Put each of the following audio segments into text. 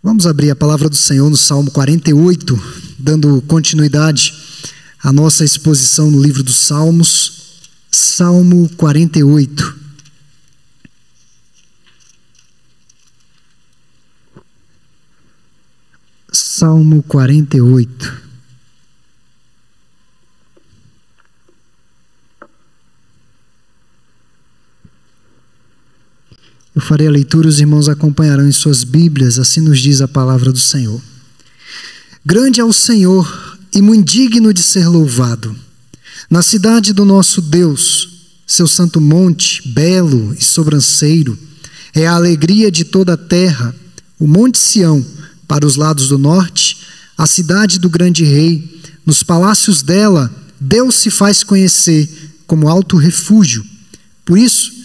Vamos abrir a palavra do Senhor no Salmo 48, dando continuidade à nossa exposição no livro dos Salmos. Salmo 48. Salmo 48. Eu farei a leitura, os irmãos acompanharão em suas Bíblias, assim nos diz a palavra do Senhor. Grande é o Senhor e muito digno de ser louvado. Na cidade do nosso Deus, seu santo monte, belo e sobranceiro, é a alegria de toda a terra, o monte Sião, para os lados do norte, a cidade do grande rei. Nos palácios dela, Deus se faz conhecer como alto refúgio. Por isso,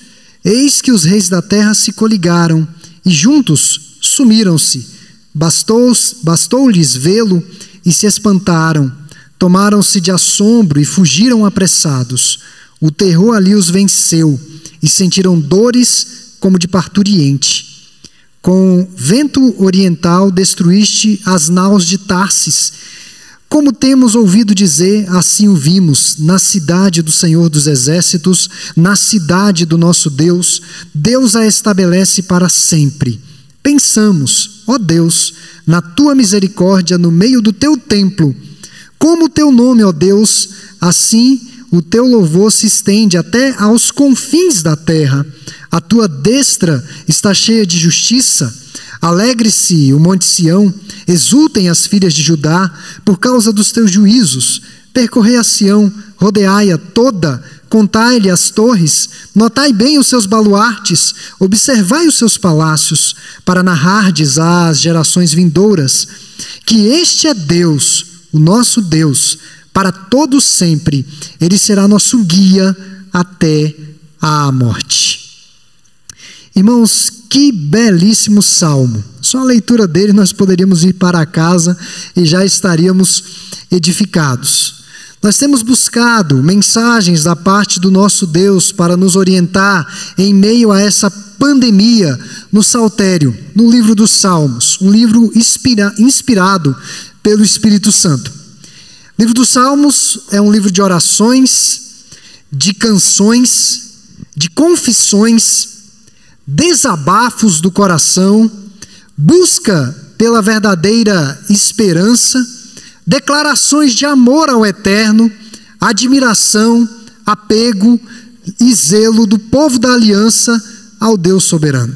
eis que os reis da terra se coligaram e juntos sumiram-se. Bastou-lhes vê-lo e se espantaram. Tomaram-se de assombro e fugiram apressados. O terror ali os venceu e sentiram dores como de parturiente. Com vento oriental destruíste as naus de Tarsis. Como temos ouvido dizer, assim o vimos, na cidade do Senhor dos Exércitos, na cidade do nosso Deus. Deus a estabelece para sempre. Pensamos, ó Deus, na tua misericórdia no meio do teu templo. Como o teu nome, ó Deus, assim o teu louvor se estende até aos confins da terra. A tua destra está cheia de justiça. Alegre-se o monte Sião, exultem as filhas de Judá, por causa dos teus juízos. Percorrei a Sião, rodeai-a toda, contai-lhe as torres, notai bem os seus baluartes, observai os seus palácios, para narrardes às gerações vindouras, que este é Deus, o nosso Deus, para todos sempre. Ele será nosso guia até a morte. Irmãos, que belíssimo salmo. Só a leitura dele nós poderíamos ir para casa e já estaríamos edificados. Nós temos buscado mensagens da parte do nosso Deus para nos orientar em meio a essa pandemia no Saltério, no livro dos Salmos, um livro inspirado pelo Espírito Santo. O livro dos Salmos é um livro de orações, de canções, de confissões, desabafos do coração, busca pela verdadeira esperança, declarações de amor ao eterno, admiração, apego e zelo do povo da aliança ao Deus soberano.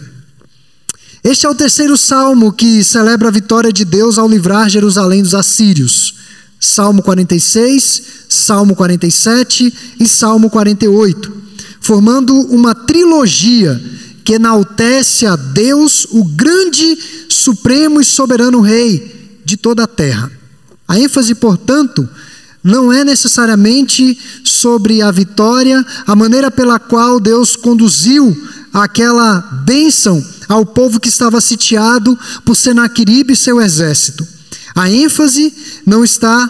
Este é o terceiro salmo que celebra a vitória de Deus ao livrar Jerusalém dos assírios. Salmo 46, Salmo 47 e Salmo 48, formando uma trilogia que enaltece a Deus, o grande, supremo e soberano Rei de toda a terra. A ênfase, portanto, não é necessariamente sobre a vitória, a maneira pela qual Deus conduziu aquela bênção ao povo que estava sitiado por Senaqueribe e seu exército. A ênfase não está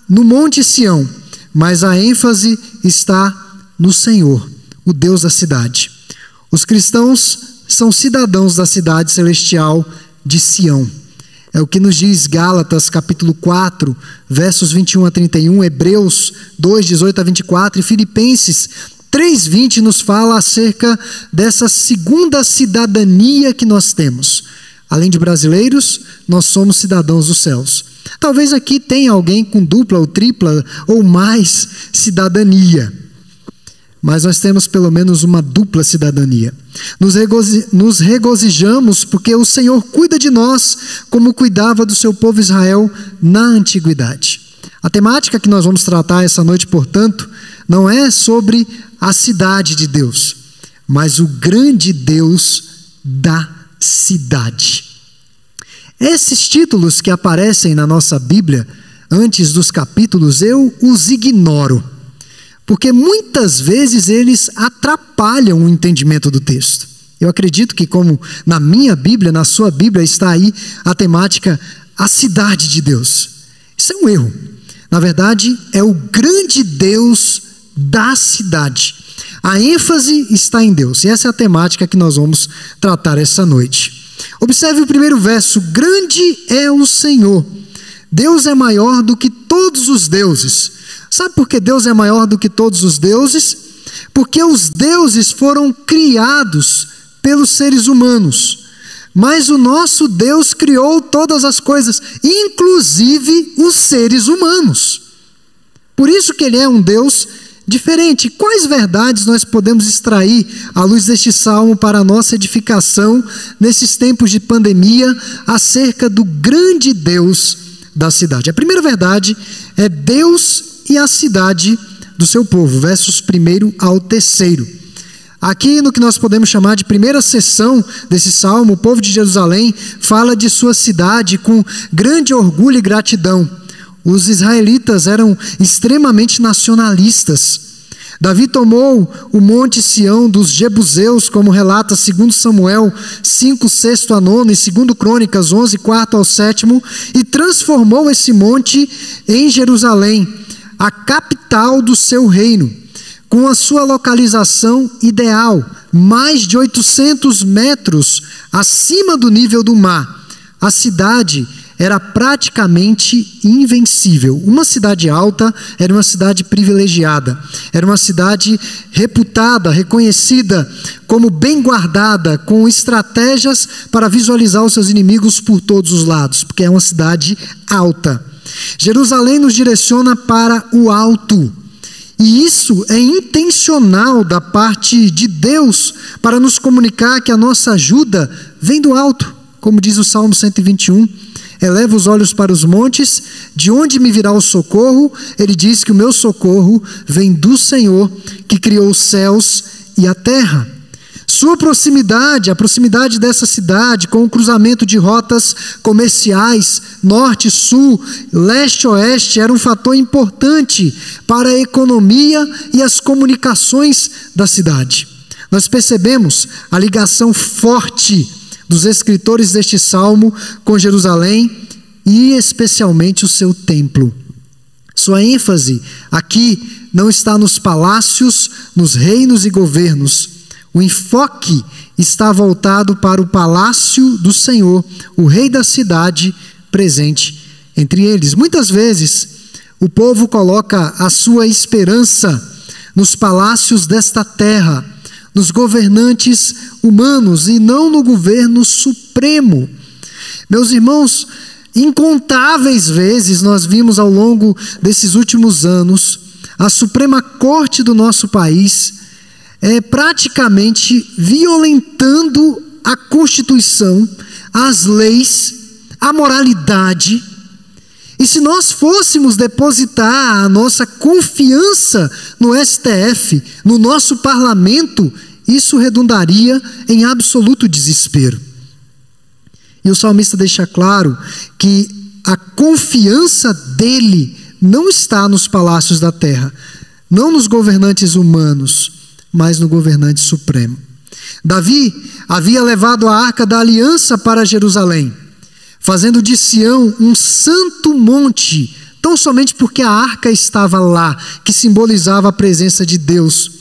no Monte Sião, mas a ênfase está no Senhor, o Deus da cidade. Os cristãos são cidadãos da cidade celestial de Sião. É o que nos diz Gálatas capítulo 4, versos 21 a 31, Hebreus 2, 18 a 24 e Filipenses 3, 20 nos fala acerca dessa segunda cidadania que nós temos. Além de brasileiros, nós somos cidadãos dos céus. Talvez aqui tenha alguém com dupla ou tripla ou mais cidadania. Mas nós temos pelo menos uma dupla cidadania. Nos regozijamos porque o Senhor cuida de nós como cuidava do seu povo Israel na antiguidade. A temática que nós vamos tratar essa noite, portanto, não é sobre a cidade de Deus, mas o grande Deus da cidade. Esses títulos que aparecem na nossa Bíblia, antes dos capítulos, eu os ignoro, porque muitas vezes eles atrapalham o entendimento do texto. Eu acredito que, como na minha Bíblia, na sua Bíblia, está aí a temática, a cidade de Deus. Isso é um erro. Na verdade, é o grande Deus da cidade. A ênfase está em Deus. E essa é a temática que nós vamos tratar essa noite. Observe o primeiro verso: grande é o Senhor, Deus é maior do que todos os deuses. Sabe por que Deus é maior do que todos os deuses? Porque os deuses foram criados pelos seres humanos, mas o nosso Deus criou todas as coisas, inclusive os seres humanos. Por isso que Ele é um Deus diferente. Quais verdades nós podemos extrair à luz deste salmo para a nossa edificação nesses tempos de pandemia acerca do grande Deus da cidade? A primeira verdade é Deus e a cidade do seu povo, versos 1 ao 3. Aqui no que nós podemos chamar de primeira seção desse salmo, o povo de Jerusalém fala de sua cidade com grande orgulho e gratidão. Os israelitas eram extremamente nacionalistas. Davi tomou o monte Sião dos Jebuseus, como relata 2 Samuel 5, 6 a 9 e 2 Crônicas 11, 4 ao 7, e transformou esse monte em Jerusalém, a capital do seu reino, com a sua localização ideal, mais de 800 metros acima do nível do mar. A cidade era praticamente invencível. Uma cidade alta era uma cidade privilegiada, era uma cidade reputada, reconhecida como bem guardada, com estratégias para visualizar os seus inimigos por todos os lados, porque é uma cidade alta. Jerusalém nos direciona para o alto, e isso é intencional da parte de Deus para nos comunicar que a nossa ajuda vem do alto, como diz o Salmo 121. Eleva os olhos para os montes, de onde me virá o socorro? Ele diz que o meu socorro vem do Senhor, que criou os céus e a terra. Sua proximidade, a proximidade dessa cidade, com o cruzamento de rotas comerciais, norte, sul, leste, oeste, era um fator importante para a economia e as comunicações da cidade. Nós percebemos a ligação forte dos escritores deste salmo com Jerusalém e especialmente o seu templo. Sua ênfase aqui não está nos palácios, nos reinos e governos. O enfoque está voltado para o palácio do Senhor, o rei da cidade presente entre eles. Muitas vezes o povo coloca a sua esperança nos palácios desta terra, nos governantes humanos e não no governo supremo. Meus irmãos, incontáveis vezes nós vimos ao longo desses últimos anos a Suprema Corte do nosso país praticamente violentando a Constituição, as leis, a moralidade. E se nós fôssemos depositar a nossa confiança no STF, no nosso parlamento, isso redundaria em absoluto desespero. E o salmista deixa claro que a confiança dele não está nos palácios da terra, não nos governantes humanos, mas no governante supremo. Davi havia levado a arca da aliança para Jerusalém, fazendo de Sião um santo monte, tão somente porque a arca estava lá, que simbolizava a presença de Deus.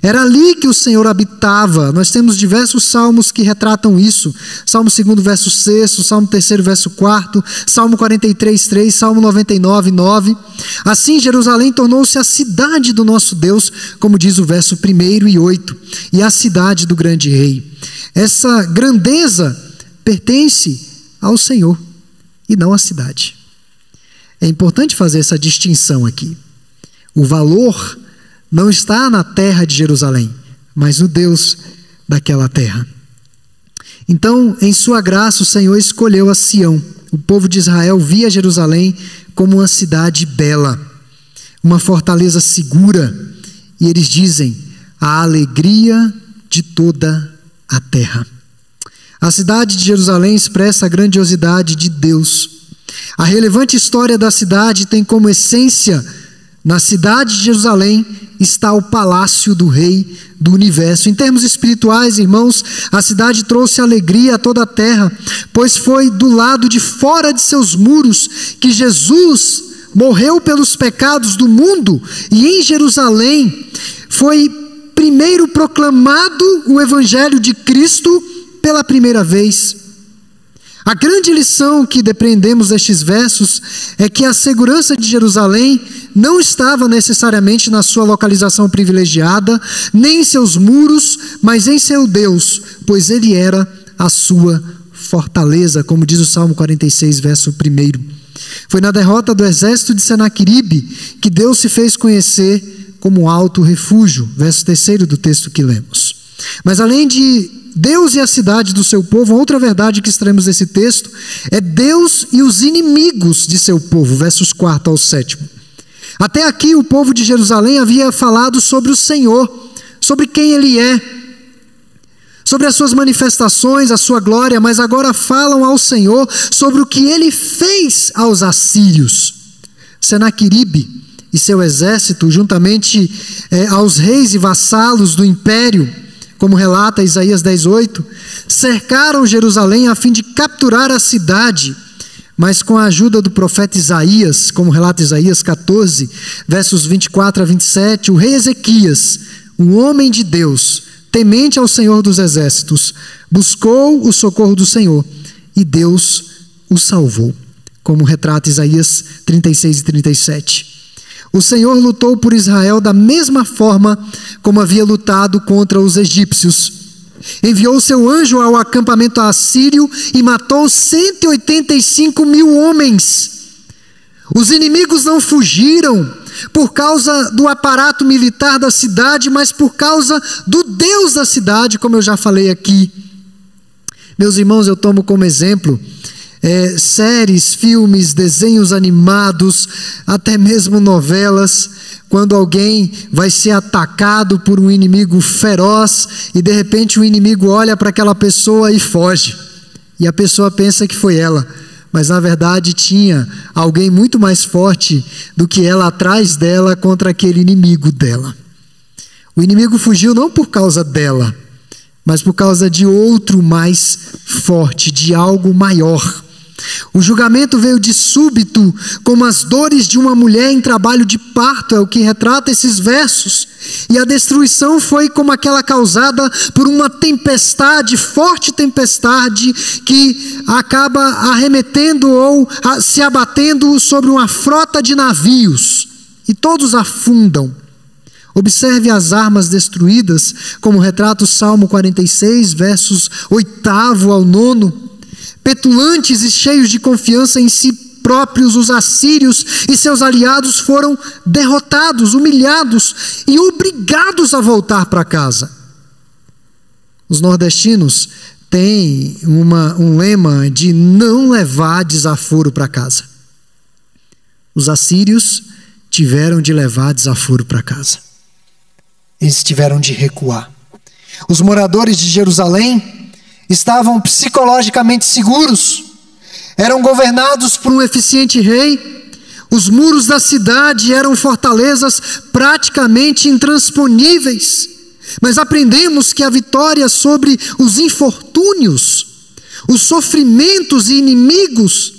Era ali que o Senhor habitava. Nós temos diversos salmos que retratam isso. Salmo 2, verso 6, Salmo 3, verso 4, Salmo 43, 3, Salmo 99, 9. Assim, Jerusalém tornou-se a cidade do nosso Deus, como diz o verso 1 e 8, e a cidade do grande rei. Essa grandeza pertence ao Senhor e não à cidade. É importante fazer essa distinção aqui. O valor não está na terra de Jerusalém, mas no Deus daquela terra. Então, em sua graça, o Senhor escolheu a Sião. O povo de Israel via Jerusalém como uma cidade bela, uma fortaleza segura, e eles dizem: a alegria de toda a terra. A cidade de Jerusalém expressa a grandiosidade de Deus. A relevante história da cidade tem como essência: na cidade de Jerusalém está o palácio do Rei do Universo. Em termos espirituais, irmãos, a cidade trouxe alegria a toda a terra, pois foi do lado de fora de seus muros que Jesus morreu pelos pecados do mundo, e em Jerusalém foi primeiro proclamado o Evangelho de Cristo pela primeira vez. A grande lição que depreendemos destes versos é que a segurança de Jerusalém não estava necessariamente na sua localização privilegiada, nem em seus muros, mas em seu Deus, pois ele era a sua fortaleza, como diz o Salmo 46, verso 1. Foi na derrota do exército de Senaqueribe que Deus se fez conhecer como alto refúgio, verso 3 do texto que lemos. Mas além de Deus e a cidade do seu povo, outra verdade que extraímos desse texto é Deus e os inimigos de seu povo, versos 4 ao 7. Até aqui o povo de Jerusalém havia falado sobre o Senhor, sobre quem Ele é, sobre as suas manifestações, a sua glória, mas agora falam ao Senhor sobre o que Ele fez aos assírios. Senaqueribe e seu exército, juntamente aos reis e vassalos do império, como relata Isaías 10:8, cercaram Jerusalém a fim de capturar a cidade, mas com a ajuda do profeta Isaías, como relata Isaías 14, versos 24 a 27, o rei Ezequias, um homem de Deus, temente ao Senhor dos exércitos, buscou o socorro do Senhor e Deus o salvou, como retrata Isaías 36 e 37. O Senhor lutou por Israel da mesma forma como havia lutado contra os egípcios. Enviou seu anjo ao acampamento assírio e matou 185 mil homens. Os inimigos não fugiram por causa do aparato militar da cidade, mas por causa do Deus da cidade, como eu já falei aqui. Meus irmãos, eu tomo como exemplo séries, filmes, desenhos animados, até mesmo novelas, quando alguém vai ser atacado por um inimigo feroz e de repente o inimigo olha para aquela pessoa e foge, e a pessoa pensa que foi ela, mas na verdade tinha alguém muito mais forte do que ela atrás dela contra aquele inimigo dela. O inimigo fugiu não por causa dela, mas por causa de outro mais forte, de algo maior. O julgamento veio de súbito, como as dores de uma mulher em trabalho de parto, é o que retrata esses versos. E a destruição foi como aquela causada por uma tempestade, forte tempestade, que acaba arremetendo ou se abatendo sobre uma frota de navios, e todos afundam. Observe as armas destruídas, como retrata o Salmo 46, versos 8 ao 9. Petulantes e cheios de confiança em si próprios, os assírios e seus aliados foram derrotados, humilhados e obrigados a voltar para casa. Os nordestinos têm um lema de não levar desaforo para casa. Os assírios tiveram de levar desaforo para casa. Eles tiveram de recuar. Os moradores de Jerusalém estavam psicologicamente seguros, eram governados por um eficiente rei, os muros da cidade eram fortalezas praticamente intransponíveis, mas aprendemos que a vitória sobre os infortúnios, os sofrimentos e inimigos,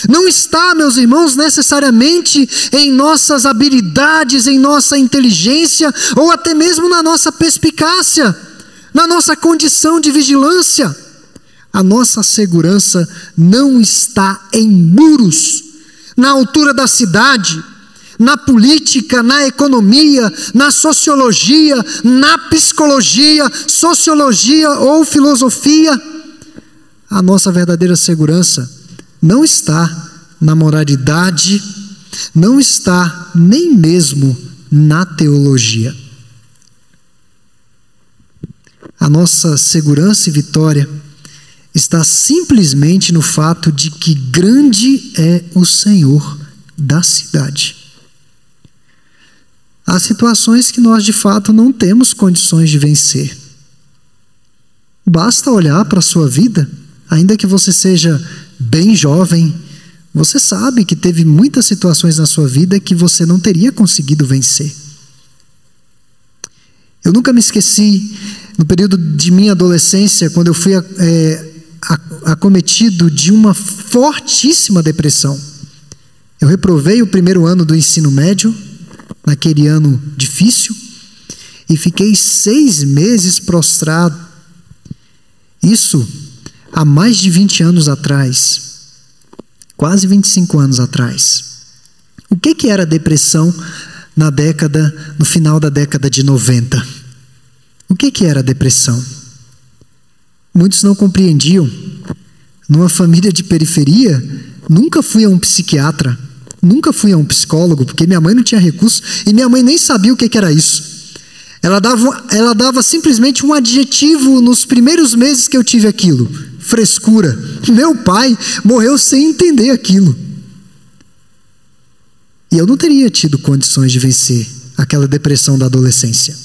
não está, meus irmãos, necessariamente em nossas habilidades, em nossa inteligência, ou até mesmo na nossa perspicácia, na nossa condição de vigilância. A nossa segurança não está em muros, na altura da cidade, na política, na economia, na sociologia, na psicologia, sociologia ou filosofia. A nossa verdadeira segurança não está na moralidade, não está nem mesmo na teologia. A nossa segurança e vitória está simplesmente no fato de que grande é o Senhor da cidade. Há situações que nós de fato não temos condições de vencer. Basta olhar para a sua vida, ainda que você seja bem jovem, você sabe que teve muitas situações na sua vida que você não teria conseguido vencer. Eu nunca me esqueci, no período de minha adolescência, quando eu fui acometido de uma fortíssima depressão. Eu reprovei o primeiro ano do ensino médio, naquele ano difícil, e fiquei 6 meses prostrado. Isso há mais de 20 anos atrás, quase 25 anos atrás, o que era depressão no final da década de 90? O que era depressão? Muitos não compreendiam. Numa família de periferia, nunca fui a um psiquiatra, nunca fui a um psicólogo, porque minha mãe não tinha recurso e minha mãe nem sabia o que era isso. Ela dava simplesmente um adjetivo nos primeiros meses que eu tive aquilo: frescura. Meu pai morreu sem entender aquilo. E eu não teria tido condições de vencer aquela depressão da adolescência.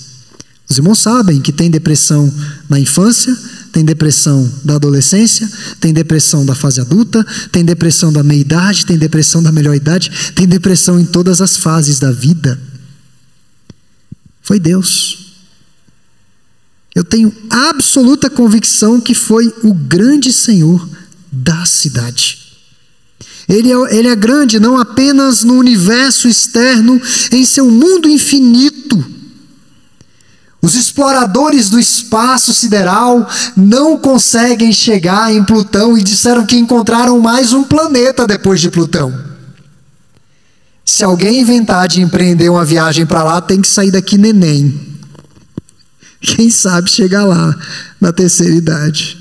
Os irmãos sabem que tem depressão na infância, tem depressão da adolescência, tem depressão da fase adulta, tem depressão da meia-idade, tem depressão da melhor-idade, tem depressão em todas as fases da vida. Foi Deus. Eu tenho absoluta convicção que foi o grande Senhor da cidade. Ele é grande não apenas no universo externo, em seu mundo infinito. Os exploradores do espaço sideral não conseguem chegar em Plutão e disseram que encontraram mais um planeta depois de Plutão. Se alguém inventar de empreender uma viagem para lá, tem que sair daqui neném. Quem sabe chegar lá na terceira idade.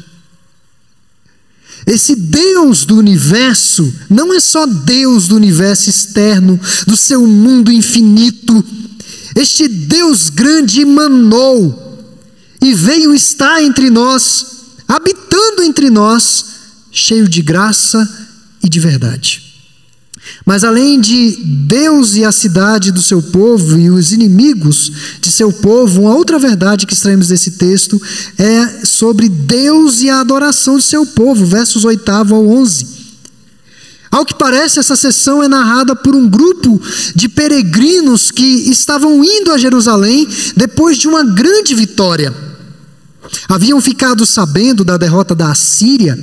Esse Deus do universo não é só Deus do universo externo, do seu mundo infinito. Este Deus grande emanou e veio estar entre nós, habitando entre nós, cheio de graça e de verdade. Mas além de Deus e a cidade do seu povo e os inimigos de seu povo, uma outra verdade que extraímos desse texto é sobre Deus e a adoração de seu povo, versos 8 ao 11. Ao que parece, essa sessão é narrada por um grupo de peregrinos que estavam indo a Jerusalém depois de uma grande vitória. Haviam ficado sabendo da derrota da Assíria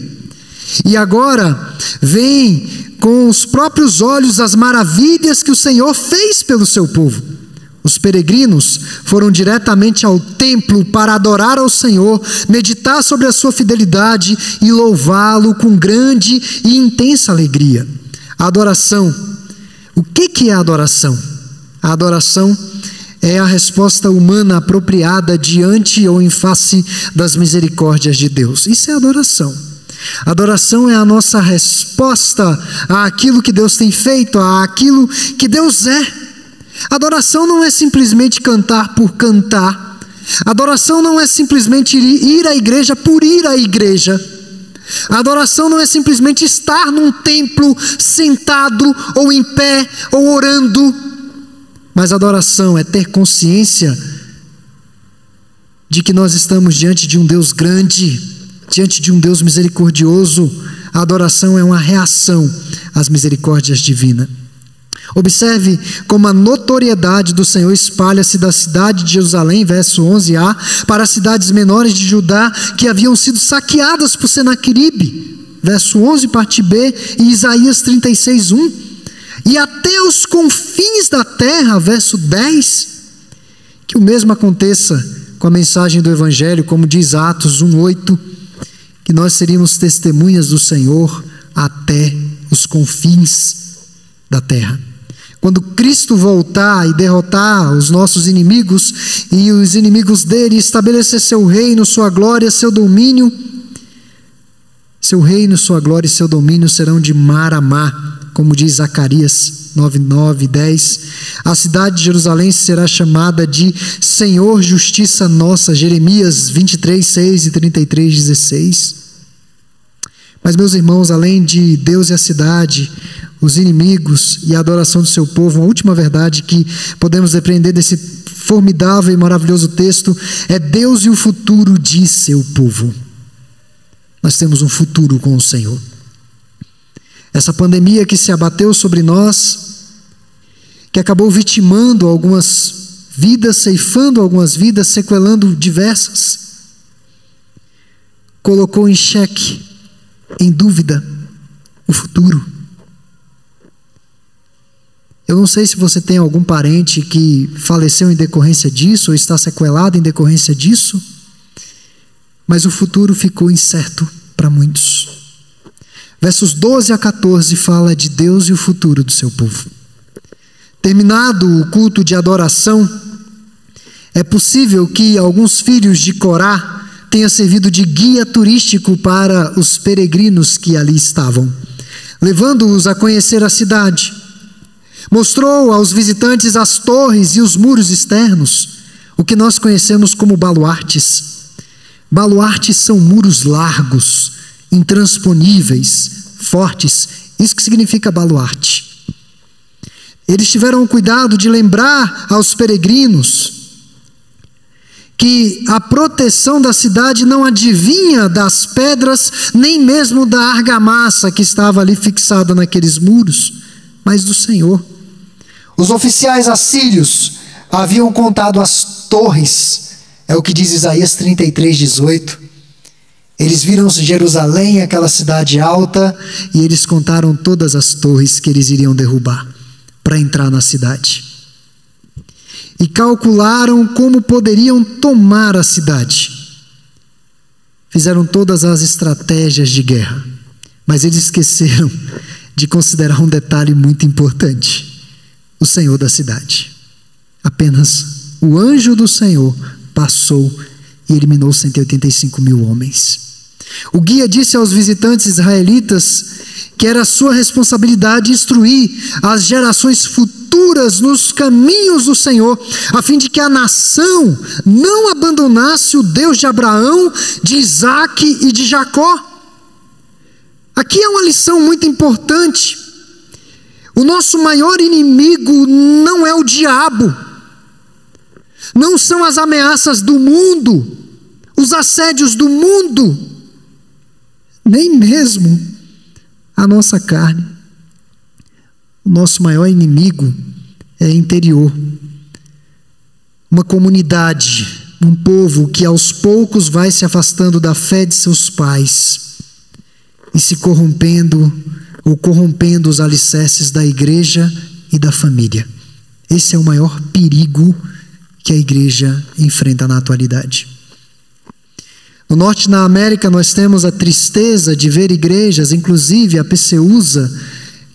e agora vêm com os próprios olhos as maravilhas que o Senhor fez pelo seu povo. Os peregrinos foram diretamente ao templo para adorar ao Senhor, meditar sobre a sua fidelidade e louvá-lo com grande e intensa alegria. A adoração. O que é a adoração? A adoração é a resposta humana apropriada diante ou em face das misericórdias de Deus. Isso é adoração. Adoração é a nossa resposta àquilo que Deus tem feito, àquilo que Deus é. Adoração não é simplesmente cantar por cantar. Adoração não é simplesmente ir à igreja por ir à igreja. Adoração não é simplesmente estar num templo sentado ou em pé ou orando. Mas adoração é ter consciência de que nós estamos diante de um Deus grande, diante de um Deus misericordioso. A adoração é uma reação às misericórdias divinas. Observe como a notoriedade do Senhor espalha-se da cidade de Jerusalém, verso 11a, para as cidades menores de Judá que haviam sido saqueadas por Senaqueribe, verso 11, parte B, e Isaías 36:1, e até os confins da terra, verso 10. Que o mesmo aconteça com a mensagem do Evangelho, como diz Atos 1:8, que nós seríamos testemunhas do Senhor até os confins da terra. Quando Cristo voltar e derrotar os nossos inimigos e os inimigos dele, estabelecer seu reino, sua glória, seu domínio, seu reino, sua glória e seu domínio serão de mar a mar, como diz Zacarias 9:9 e 10. A cidade de Jerusalém será chamada de Senhor Justiça Nossa, Jeremias 23:6 e 33:16. Mas, meus irmãos, além de Deus e a cidade, os inimigos e a adoração do seu povo, uma última verdade que podemos aprender desse formidável e maravilhoso texto é Deus e o futuro de seu povo. Nós temos um futuro com o Senhor. Essa pandemia que se abateu sobre nós, que acabou vitimando algumas vidas, ceifando algumas vidas, sequelando diversas, colocou em xeque, em dúvida, o futuro. Eu não sei se você tem algum parente que faleceu em decorrência disso, ou está sequelado em decorrência disso, mas o futuro ficou incerto para muitos. Versos 12 a 14 fala de Deus e o futuro do seu povo. Terminado o culto de adoração, é possível que alguns filhos de Corá tenham servido de guia turístico para os peregrinos que ali estavam, levando-os a conhecer a cidade. Mostrou aos visitantes as torres e os muros externos, o que nós conhecemos como baluartes. Baluartes são muros largos, intransponíveis, fortes. Isso que significa baluarte. Eles tiveram o cuidado de lembrar aos peregrinos que a proteção da cidade não adivinha das pedras, nem mesmo da argamassa que estava ali fixada naqueles muros, mas do Senhor. Os oficiais assírios haviam contado as torres, é o que diz Isaías 33:18. Eles viram Jerusalém, aquela cidade alta, e eles contaram todas as torres que eles iriam derrubar para entrar na cidade. E calcularam como poderiam tomar a cidade. Fizeram todas as estratégias de guerra, mas eles esqueceram de considerar um detalhe muito importante: o Senhor da cidade. Apenas o anjo do Senhor passou e eliminou 185.000 homens. O guia disse aos visitantes israelitas que era sua responsabilidade instruir as gerações futuras nos caminhos do Senhor, a fim de que a nação não abandonasse o Deus de Abraão, de Isaque e de Jacó. Aqui é uma lição muito importante. O nosso maior inimigo não é o diabo, não são as ameaças do mundo, os assédios do mundo, nem mesmo a nossa carne. O nosso maior inimigo é interior. Uma comunidade, um povo que aos poucos vai se afastando da fé de seus pais e se corrompendo os alicerces da igreja e da família. Esse é o maior perigo que a igreja enfrenta na atualidade. No norte da América nós temos a tristeza de ver igrejas, inclusive a PCUSA,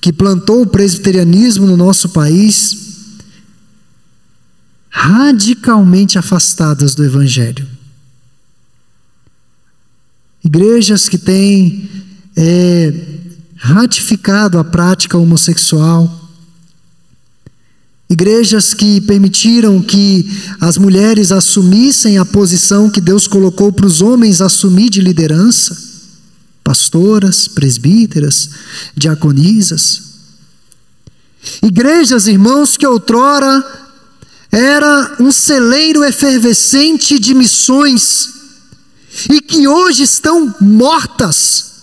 que plantou o presbiterianismo no nosso país, radicalmente afastadas do Evangelho. Igrejas que têm ratificado a prática homossexual, igrejas que permitiram que as mulheres assumissem a posição que Deus colocou para os homens assumir de liderança, pastoras, presbíteras, diaconisas. Igrejas, irmãos, que outrora era um celeiro efervescente de missões e que hoje estão mortas,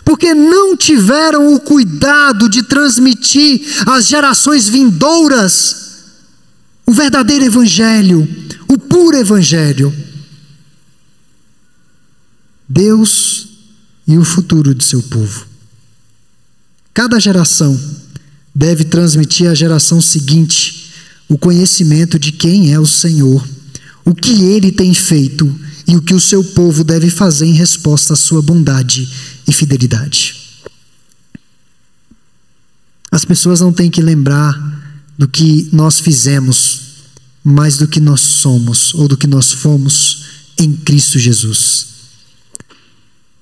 porque não tiveram o cuidado de transmitir às gerações vindouras o verdadeiro evangelho, o puro evangelho. Deus e o futuro de seu povo. Cada geração deve transmitir à geração seguinte o conhecimento de quem é o Senhor, o que Ele tem feito e o que o seu povo deve fazer em resposta à sua bondade e fidelidade. As pessoas não têm que lembrar do que nós fizemos, mas do que nós somos ou do que nós fomos em Cristo Jesus.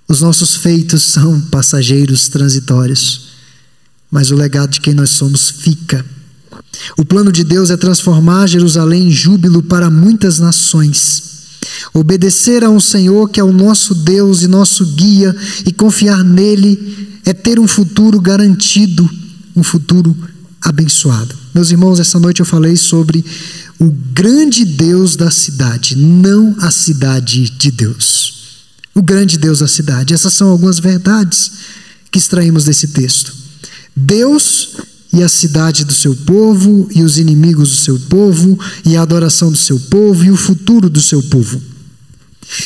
Os nossos feitos são passageiros, transitórios, mas o legado de quem nós somos fica. O plano de Deus é transformar Jerusalém em júbilo para muitas nações. Obedecer a um Senhor que é o nosso Deus e nosso guia e confiar nele é ter um futuro garantido, um futuro abençoado. Meus irmãos, essa noite eu falei sobre o grande Deus da cidade, não a cidade de Deus. O grande Deus da cidade. Essas são algumas verdades que extraímos desse texto. Deus e a cidade do seu povo, e os inimigos do seu povo, e a adoração do seu povo, e o futuro do seu povo.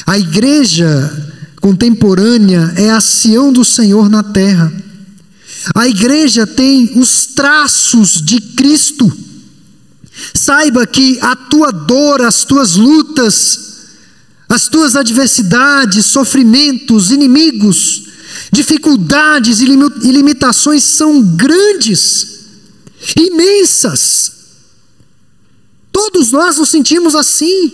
A igreja contemporânea é a Sião do Senhor na terra. A igreja tem os traços de Cristo. Saiba que a tua dor, as tuas lutas, As tuas adversidades, sofrimentos, inimigos, dificuldades e limitações são grandes, imensas. Todos nós nos sentimos assim.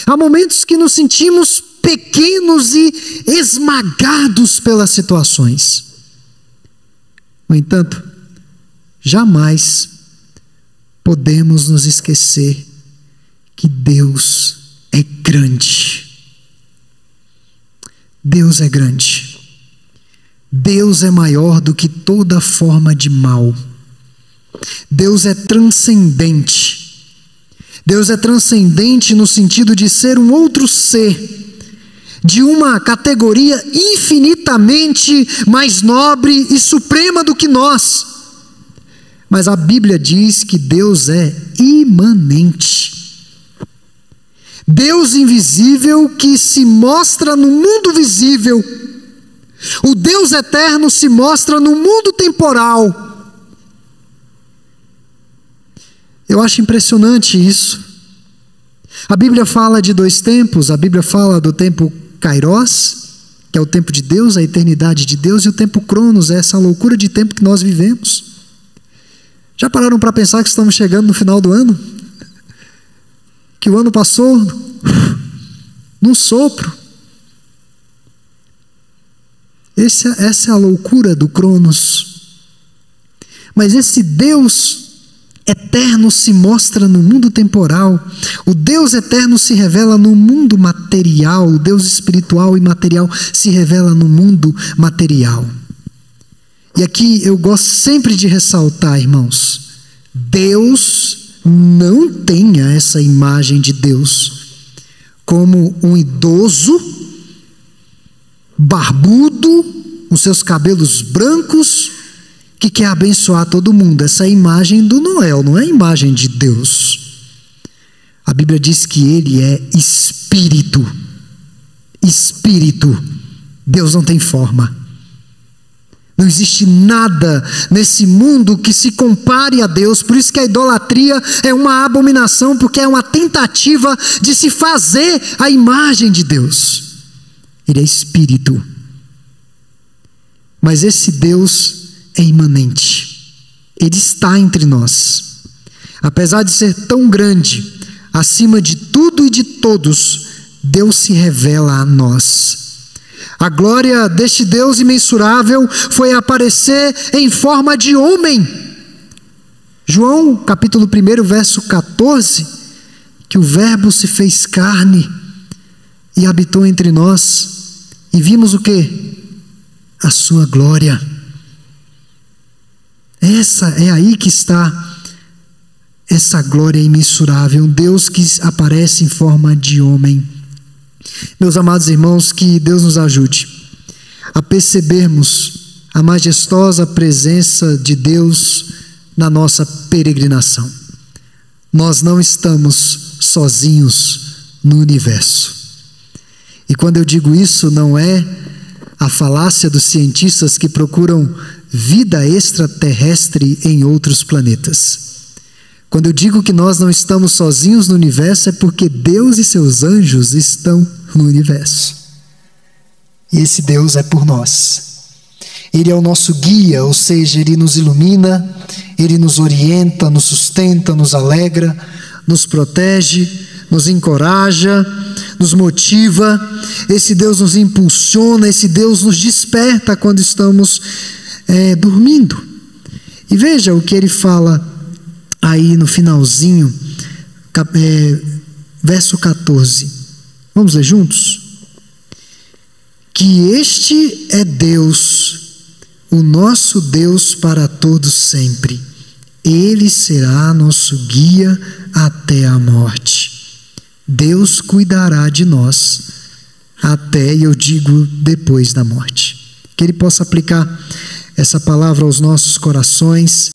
Há momentos que nos sentimos pequenos e esmagados pelas situações. No entanto, jamais podemos nos esquecer que Deus é grande. Deus é grande. Deus é maior do que toda forma de mal. Deus é transcendente. Deus é transcendente no sentido de ser um outro ser, de uma categoria infinitamente mais nobre e suprema do que nós. Mas a Bíblia diz que Deus é imanente. Deus invisível que se mostra no mundo visível. O Deus eterno se mostra no mundo temporal. Eu acho impressionante isso. A Bíblia fala de dois tempos. A Bíblia fala do tempo Kairos, que é o tempo de Deus, a eternidade de Deus, e o tempo Cronos, é essa loucura de tempo que nós vivemos. Já pararam para pensar que estamos chegando no final do ano? Que o ano passou num sopro. Essa é a loucura do Cronos. Mas esse Deus eterno se mostra no mundo temporal. O Deus eterno se revela no mundo material. O Deus espiritual e material se revela no mundo material. E aqui eu gosto sempre de ressaltar, irmãos, Deus não tenha essa imagem de Deus como um idoso, barbudo, com seus cabelos brancos, que quer abençoar todo mundo. Essa é a imagem do Noel, não é a imagem de Deus. A Bíblia diz que ele é espírito. Espírito. Deus não tem forma. Não existe nada nesse mundo que se compare a Deus. Por isso que a idolatria é uma abominação, porque é uma tentativa de se fazer a imagem de Deus. Ele é espírito. Mas esse Deus é imanente. Ele está entre nós. Apesar de ser tão grande, acima de tudo e de todos, Deus se revela a nós. A glória deste Deus imensurável foi aparecer em forma de homem. João, capítulo 1, verso 14, que o Verbo se fez carne e habitou entre nós, e vimos o quê? A sua glória. É aí que está essa glória imensurável, um Deus que aparece em forma de homem. Meus amados irmãos, que Deus nos ajude a percebermos a majestosa presença de Deus na nossa peregrinação. Nós não estamos sozinhos no universo. E quando eu digo isso, não é a falácia dos cientistas que procuram vida extraterrestre em outros planetas. Quando eu digo que nós não estamos sozinhos no universo, é porque Deus e seus anjos estão no universo. E esse Deus é por nós. Ele é o nosso guia, ou seja, Ele nos ilumina, Ele nos orienta, nos sustenta, nos alegra, nos protege, nos encoraja, nos motiva. Esse Deus nos impulsiona, esse Deus nos desperta quando estamos dormindo. E veja o que Ele fala aí no finalzinho, verso 14. Vamos ler juntos? Que este é Deus, o nosso Deus para todos sempre. Ele será nosso guia até a morte. Deus cuidará de nós até, eu digo, depois da morte. Que Ele possa aplicar essa palavra aos nossos corações.